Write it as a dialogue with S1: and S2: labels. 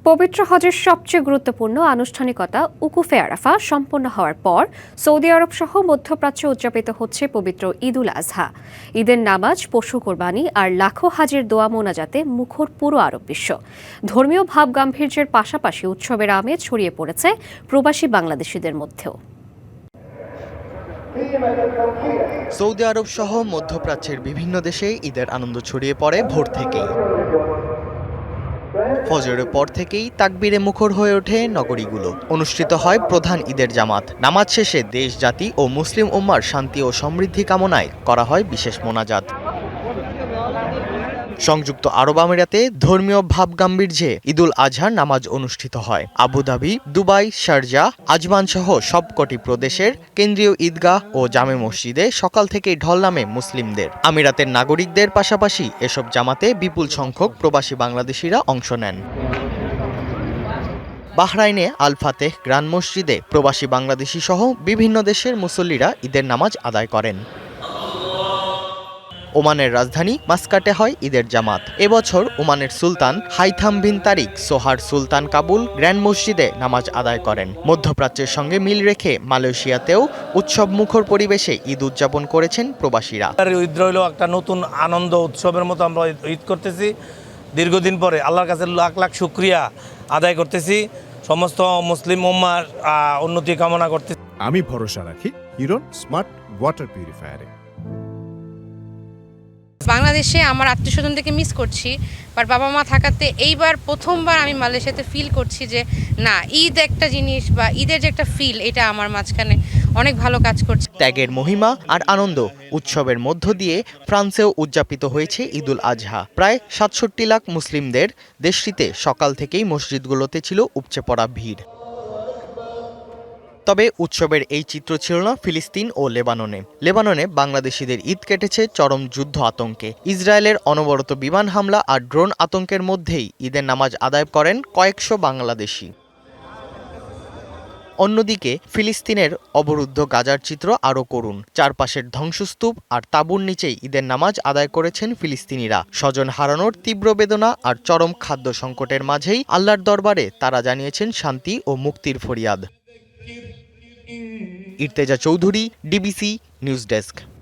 S1: পবিত্র হজের সবচেয়ে গুরুত্বপূর্ণ আনুষ্ঠানিকতা উকুফে আরাফা সম্পন্ন হওয়ার পর সৌদি আরব সহ মধ্যপ্রাচ্যে উদযাপিত হচ্ছে পবিত্র ঈদুল আজহা। ঈদের নামাজ, পশু কোরবানি আর লাখো হাজির দোয়া মোনাজাতে মুখর পুরো আরব বিশ্ব। ধর্মীয় ভাব গাম্ভীর্যের পাশাপাশি উৎসবের আমেজ ছড়িয়ে পড়েছে প্রবাসী বাংলাদেশিদের মধ্যেও।
S2: সৌদি আরব সহ মধ্যপ্রাচ্যের বিভিন্ন দেশে ঈদের আনন্দ ছড়িয়ে পড়ে ভোর থেকেই। ফজরের পর থেকেই তাকবীরে মুখর হয়ে ওঠে নগরীগুলো। অনুষ্ঠিত হয় প্রধান ঈদের জামাত। নামাজ শেষে দেশ, জাতি ও মুসলিম উম্মার শান্তি ও সমৃদ্ধি কামনায় করা হয় বিশেষ মোনাজাত। সংযুক্ত আরব আমিরাতে ধর্মীয় ভাব গাম্ভীর্যে ঈদুল আজহার নামাজ অনুষ্ঠিত হয়। আবুধাবি, দুবাই, শারজাহ, আজমান সহ সবকটি প্রদেশের কেন্দ্রীয় ঈদগাহ ও জামে মসজিদে সকাল থেকেই ঢল নামে মুসলিমদের। আমিরাতের নাগরিকদের পাশাপাশি এসব জামাতে বিপুল সংখ্যক প্রবাসী বাংলাদেশিরা অংশ নেন। বাহরাইনে আল ফাতেহ গ্রান্ড মসজিদে প্রবাসী বাংলাদেশি সহ বিভিন্ন দেশের মুসল্লিরা ঈদের নামাজ আদায় করেন। ওমানের রাজধানী মাস্কাটে হয় ঈদের জামাত। এবছর ওমানের সুলতান হাইথাম বিন তারিক সোহার সুলতান কাবুল গ্র্যান্ড মসজিদে নামাজ আদায় করেন। মধ্যপ্রাচ্যের সঙ্গে মিল রেখে মালয়েশিয়াতেও উৎসব মুখর পরিবেশে ঈদ উদযাপন করেছেন প্রবাসীরা।
S3: ঈদ রইল একটা নতুন আনন্দ উৎসবের মতো আমরা ঈদ করতেছি। দীর্ঘদিন পরে আল্লাহর কাছে লাখ লাখ শুকরিয়া আদায় করতেছি। সমস্ত মুসলিম উম্মার উন্নতি কামনা করতেছি।
S4: আমি ভরসা রাখি হিরন স্মার্ট ওয়াটার পিউরিফায়ারে।
S5: বাংলাদেশে আমার আত্মীয়স্বজনদেরকে মিস করছি, বাট বাবা মা থাকাতে এইবার প্রথমবার আমি মালয়েশিয়াতে ফিল করছি যে না, ঈদ একটা জিনিস বা ঈদের যে একটা ফিল, এটা আমার মাঝখানে অনেক ভালো কাজ করছে।
S2: ত্যাগের মহিমা আর আনন্দ উৎসবের মধ্য দিয়ে ফ্রান্সেও উদযাপিত হয়েছে ঈদুল আজহা। প্রায় ৬৭ লাখ মুসলিমদের দেশটিতে সকাল থেকেই মসজিদগুলোতে ছিল উপচে পড়া ভিড়। তবে উৎসবের এই চিত্র ছিল না ফিলিস্তিন ও লেবাননে। লেবাননে বাংলাদেশিদের ঈদ কেটেছে চরম যুদ্ধ আতঙ্কে। ইসরায়েলের অনবরত বিমান হামলা আর ড্রোন আতঙ্কের মধ্যেই ঈদের নামাজ আদায় করেন কয়েকশো বাংলাদেশি। অন্যদিকে ফিলিস্তিনের অবরুদ্ধ গাজার চিত্র আরও করুণ। চারপাশের ধ্বংসস্তূপ আর তাঁবুর নিচেই ঈদের নামাজ আদায় করেছেন ফিলিস্তিনিরা। স্বজন হারানোর তীব্র বেদনা আর চরম খাদ্য সংকটের মাঝেই আল্লাহর দরবারে তারা জানিয়েছেন শান্তি ও মুক্তির ফরিয়াদ। ইর্তেজা চৌধুরী, ডিবিসি নিউজ ডেস্ক।